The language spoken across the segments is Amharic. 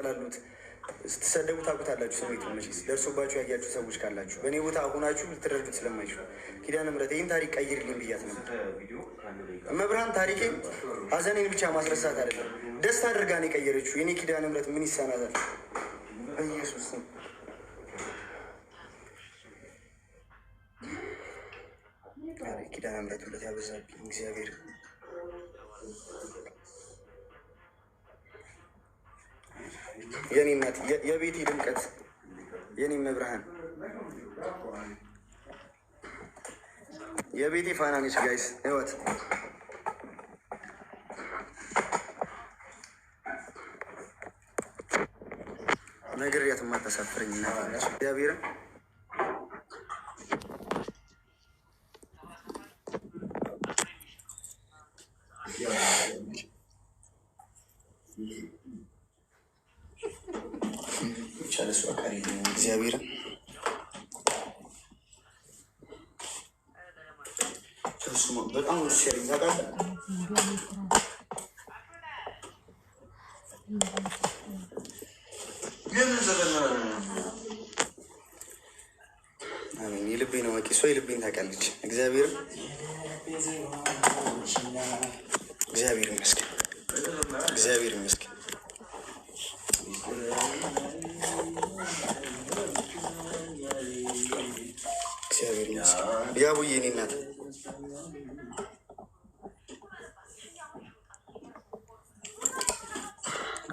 ላሉት ስትሰደቡ ታውቁታላችሁ። ስሜት መቼስ ደርሶባችሁ ያያችሁ ሰዎች ካላችሁ በእኔ ቦታ ሆናችሁ ልትረዱት ስለማይችሉ ኪዳነ ምሕረት ይህን ታሪክ ቀይርልኝ ብያት ነበር። መብርሃን ታሪኬን ሀዘኔን ብቻ ማስረሳት አይደለም ደስታ አድርጋ ነው የቀየረችው። የኔ ኪዳነ ምሕረት ምን ይሳናታል? በኢየሱስ ስም ኪዳነ ምሕረት ሁለት ያበዛብኝ እግዚአብሔር። የኔ እናት የቤቴ ድምቀት የኔ መብርሃን የቤቴ ፋና ነች። ጋይስ ህይወት ነግሬያት የማታሳፍረኝ እናት ነች። እግዚአብሔርን ቻለሱ አካሪ እግዚአብሔርን በጣም ሲያሪኝ ታውቃለህ። አሜን። የልቤን አዋቂ እሷ የልቤን ታውቃለች። እግዚአብሔርን እግዚአብሔር ይመስገን፣ እግዚአብሔር ይመስገን። እግዚአብሔር ይመስገን። ያቡዬ እኔ እናት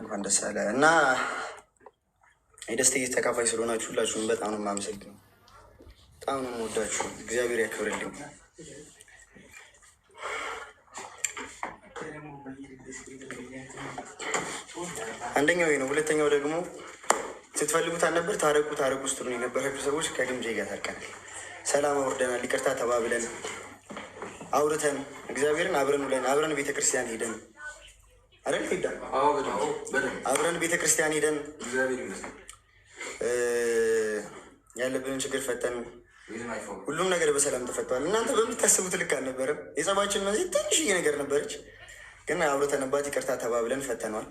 እንኳን ደስ አለ እና የደስታ ተካፋይ ስለሆናችሁ ሁላችሁም በጣም ነው የማመሰግነው። በጣም ነው የምወዳችሁ። እግዚአብሔር ያክብርልኝ። አንደኛው ነው። ሁለተኛው ደግሞ ስትፈልጉት አልነበር ታረቁ ታረቁ ውስጥ ነው የነበራችሁ ሰዎች ከግምጄ ጋር ታርቀናል። ሰላም አውርደናል። ይቅርታ ተባብለን አውርተን እግዚአብሔርን አብረን ውለን አብረን ቤተክርስቲያን ሄደን አይደል ሄዳ አብረን ቤተክርስቲያን ሄደን ያለብንን ችግር ፈተን ሁሉም ነገር በሰላም ተፈቷል። እናንተ በምታስቡት ልክ አልነበረም። የጸባችን መዚህ ትንሽዬ ነገር ነበረች፣ ግን አውርተንባት ይቅርታ ተባብለን ፈተኗል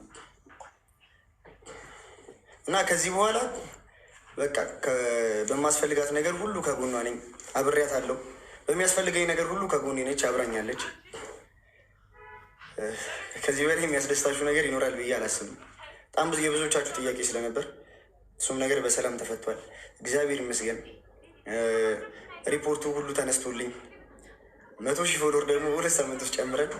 እና ከዚህ በኋላ በቃ በማስፈልጋት ነገር ሁሉ ከጎኗ ነኝ። አብሬያት አለው። በሚያስፈልገኝ ነገር ሁሉ ከጎኔ ነች፣ አብራኛለች። ከዚህ በላይ የሚያስደስታችሁ ነገር ይኖራል ብዬ አላስብም። በጣም ብዙ የብዙዎቻችሁ ጥያቄ ስለነበር እሱም ነገር በሰላም ተፈቷል። እግዚአብሔር ይመስገን። ሪፖርቱ ሁሉ ተነስቶልኝ 100,000 ፎሎወር ደግሞ በሁለት ሳምንት ውስጥ ጨምረን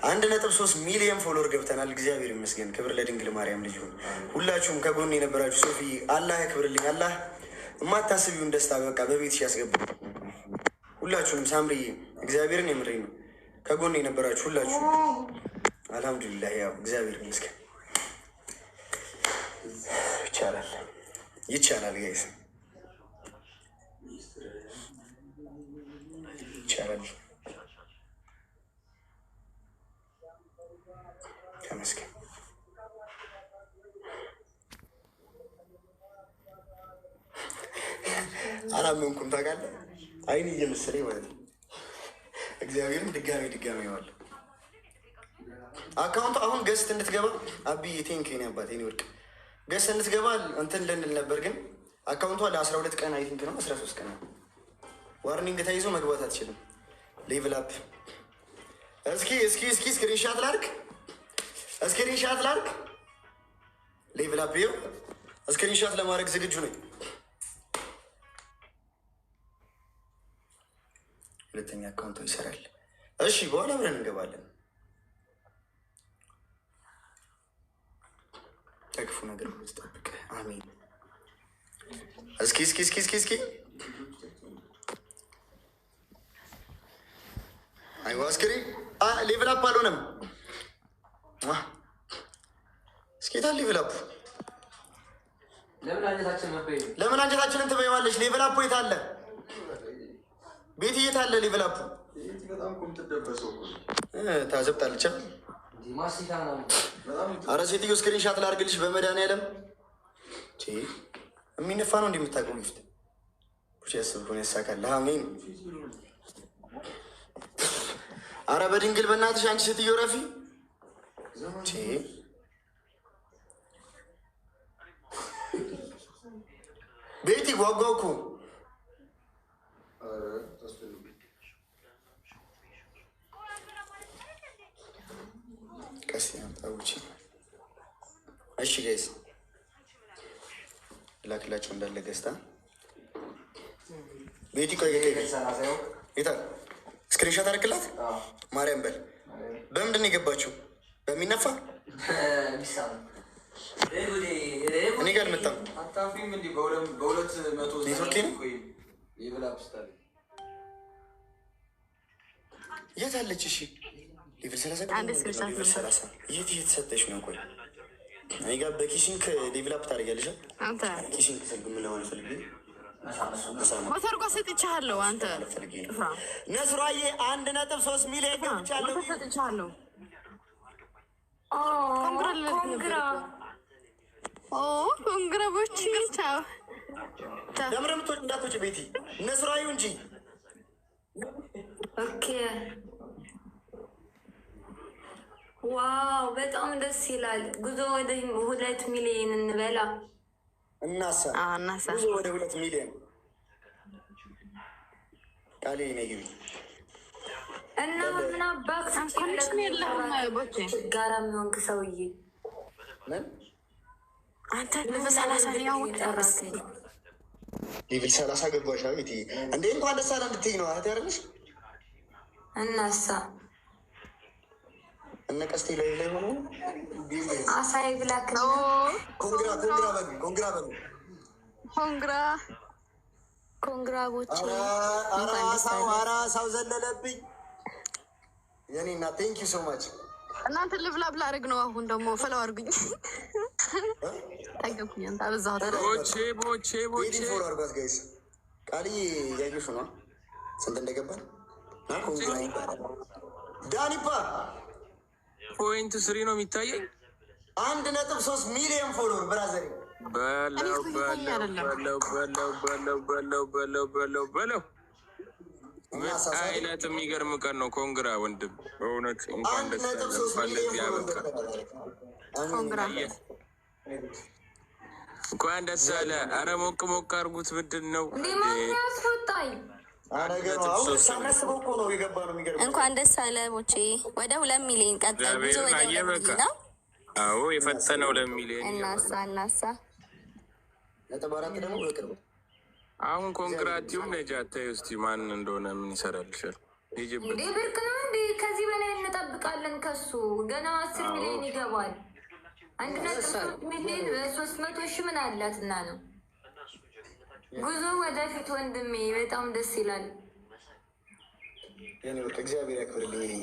1.3 ሚሊዮን ፎሎወር ገብተናል። እግዚአብሔር ይመስገን። ክብር ለድንግል ማርያም ልጅ ሁን። ሁላችሁም ከጎኔ የነበራችሁ ሶፊ አላህ ያክብርልኝ። አላህ የማታስቢውን ደስታ በቃ በቤትሽ ያስገባ። ሁላችሁንም ሳምሪ እግዚአብሔርን የምሬ ነው ከጎኔ የነበራችሁ ሁላችሁ አልሐምዱሊላህ። ያው እግዚአብሔር ይመስገን። ይቻላል ይቻላል ጋይስ ይቻላል። ተመስገን። አላመንኩም ታውቃለህ። አይን እየመሰለኝ ማለት ነው። እግዚአብሔርም ድጋሜ ዋለ አካውንቱ አሁን ገስት እንድትገባ አቢ ቴንኪ ኔ አባት ኔ ወርቅ ገስት እንድትገባ እንትን ልንል ነበር፣ ግን አካውንቷ ለ12 ቀን አይ ቲንክ ነው 13 ቀን ነው ዋርኒንግ ተይዞ መግባት አትችልም። ሌቭል አፕ እስኪ ስክሪንሻት ላድርግ፣ ስክሪንሻት ላድርግ። ሌቭል አፕ ይኸው ስክሪንሻት ለማድረግ ዝግጁ ነኝ። ሁለተኛ አካውንቱ ይሰራል። እሺ በኋላ ብለን እንገባለን። ተክፉ ነገር ስጠብቅ አሜን። እስኪ አይዋ ስክሪን ሌቭል አፕ አልሆነም። እስኪ ታል ሌቭል አፕ ለምን አንጀታችንን ትበይዋለች? ሌቭል አፕ የት አለ? ቤት የት አለ? ሌቭል አፕ ታዘብጣለች። አረ ሴትዮ ስክሪንሻት ላድርግልሽ በመድኃኒዓለም የሚነፋ ነው እንደምታውቀው ጊፍት ያስብኩን ያሳካል። አሜን። አረ በድንግል በእናትሽ አንቺ ሴትዮ ረፊ ቤቲ ጓጓኩ ቀስ ያምጣውጪ። እሺ ጋይስ ላክላቸው እንዳለ ገዝታ ቤቲ ቆይ ይታ ስክሪንሾት አድርግላት። ማርያም በል በምንድን ነው የገባችው? በሚነፋ እኔ ጋር መጣም ኔትወርክ የት አለች? እሺ ሌቭል 30 የት እየተሰጠች ነው? ቆይ እኔ ጋር በኪሲንክ ዴቨሎፕ ታደርጊያለሽ። ኪሲንክ ስልክ ምን ለማለት ፈልጌ ሞተር ጓ ሰጥቻለሁ። አንተ ነስሯዬ 1.3 ሚሊዮን ገብቻለሁ። ሰጥቻለሁ። ኮንግራቦች ቻው። ደምረምቶች እንዳትወጪ ቤቲ ነስሯዩ እንጂ ኦኬ። ዋው በጣም ደስ ይላል። ጉዞ ወደ 2 ሚሊዮን እንበላ እናሳ ጉዞ ወደ 2 ሚሊዮን ቃሌ ነግቢ እና ምን አባክስ ኮኔክሽን የለህም ቦቼ ጋራ የሚሆንክ ሰውዬ አንተ ለ30 ያው ተረሰ ሌቭል 30 ገባሽ አቤት እንዴ! እንኳን ደስ አለ እንድትይ ነው አት ያርልሽ እናሳ እነ ቀስቴ ላይ ሆኖ አሳይ ብላክ ኮንግራቦች አራሳው ዘለለብኝ የኔ እና ቴንክ ዩ ሶ ማች። እናንተ ልብላብላ አድርግ ነው። አሁን ደግሞ ፈለው አድርጉኝ። ታገኩኝ አንተ አበዛው ቦቼ ፎሎ አድርጓት ጋይስ። ቃልዬ ያዩሽ ነው ስንት እንደገባል ና ኮንግራ ይባላል። ዳኒፓ ፖይንት 3 ነው የሚታየኝ 1.3 ሚሊዮን ፎሎወር ብራዘር በለው አይነት የሚገርም ቀን ነው። ኮንግራ ወንድም በእውነት እንኳን ደስ ያበቃ። እንኳን ደስ አለ። አረ ሞቅ ሞቅ አድርጉት። ምንድን ነው እንኳን ደስ አለ ሞቼ። ወደ 2 ሚሊዮን ቀጣይ ጉዞ ወደ 2 ሚሊዮን ነው። አዎ የፈጠነው 2 ሚሊዮን እናሳ አሁን ኮንግራቲውም ነጃታ ውስጥ ማን እንደሆነ ምን ይሰራልሻል? ይጅብት ብርቅ ነው እንዴ? ከዚህ በላይ እንጠብቃለን ከሱ ገና 10 ሚሊዮን ይገባል። 1.3 ሚሊዮን በ300 ሺህ ምን አላትና ነው። ጉዞ ወደፊት ወንድሜ በጣም ደስ ይላል። እግዚአብሔር ያክብርልኝ።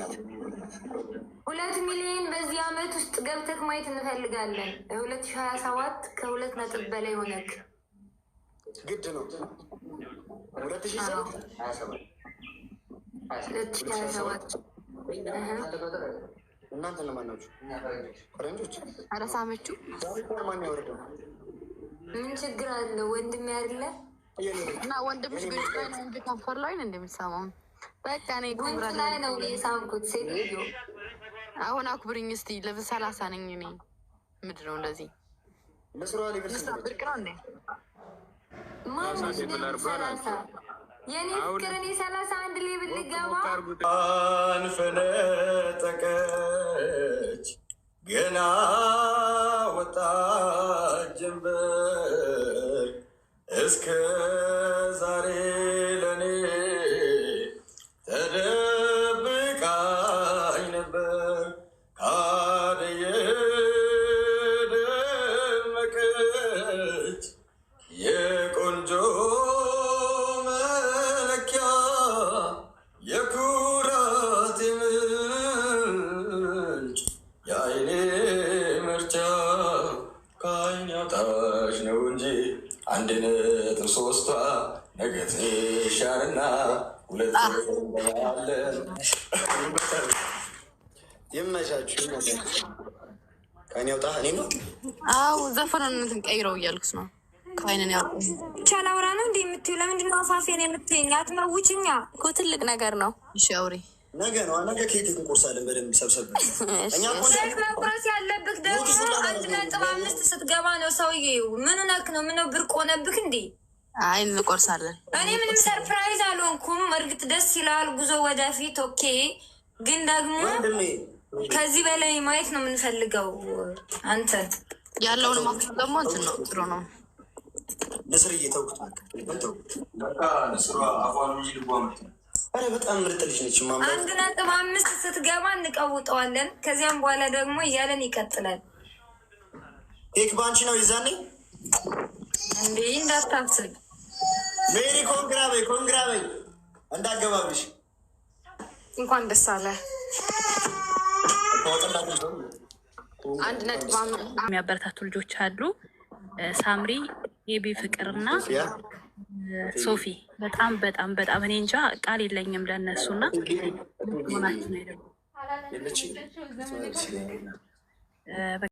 2 ሚሊዮን በዚህ አመት ውስጥ ገብተህ ማየት እንፈልጋለን። 2027 ከ2 ነጥብ በላይ ሆነክ ግድ ነው። 2027 እናንተ ለማን ናችሁ? ፈረንጆች አረሳመቹ ማን ያወርደው? ምን ችግር አለው ወንድሜ አይደለ? እና ወንድምሽ ግን ነው እንጂ ከንፈር ላይ ነው እንደምትሰማው። በቃ እኔ ኮንግራ ላይ ነው የሳምኩት ሴትዮ። አሁን አክብሪኝ እስቲ ለብስ 30 ነኝ እኔ። ምንድን ነው እንደዚህ መስሯ ሊብስ ብርቅ ነው እንዴ? የኔ ፍቅር እኔ 31 ሌብል ልገባ አንፈነጠቀች ገና ወጣት ጀንበር እስከ ዛሬ ለኔ ተደብቃኝ ነበር ካደየ ደመቀች የቆንጆ መለኪያ የኩራት ምንጭ የአይኔ ምርጫ ከአይን ያውጣሽ ነው እንጂ 1.3 ነገ ትሻርና 2 ያለን ይመቻችሁ። ከአይን ያውጣ እኔ ነው። አዎ ዘፈኑን ቀይረው እያልኩት ነው። ከአይንን ያው ቻላውራ ነው እንዴ የምትይው? ለምንድነው አፋፌን የምትይኝ? አትመውጭኛ እኮ ትልቅ ነገር ነው። እሺ አውሪ። ነገ ነው ነገ ኬክ እንቆርሳለን። በደንብ ሰብሰብ እኛ መቁረስ ያለብህ ደግሞ 1.5 ስትገባ ነው። ሰውዬው ምን ነክ ነው? ምነው ብርቅ ሆነብህ እንዴ? አይ እንቆርሳለን። እኔ ምንም ሰርፕራይዝ አልሆንኩም። እርግጥ ደስ ይላል ጉዞ ወደፊት ኦኬ፣ ግን ደግሞ ከዚህ በላይ ማየት ነው የምንፈልገው። አንተ ያለውን ማክሰብ ደግሞ እንትን ነው ጥሩ ነው። ነስር እየተውኩት አረ በጣም ምርጥ ልጅ ነች። 1.5 ስትገባ እንቀውጠዋለን። ከዚያም በኋላ ደግሞ እያለን ይቀጥላል። ኬክ ባንቺ ነው ይዛኔ እንዴ እንዳታስብ። ሜሪ ኮንግራ በይ እንዳገባብሽ እንኳን ደስ አለ። የሚያበረታቱ ልጆች አሉ። ሳምሪ፣ የቢ ፍቅርና ሶፊ በጣም በጣም በጣም እኔ እንጃ ቃል የለኝም ለእነሱና ሆናችን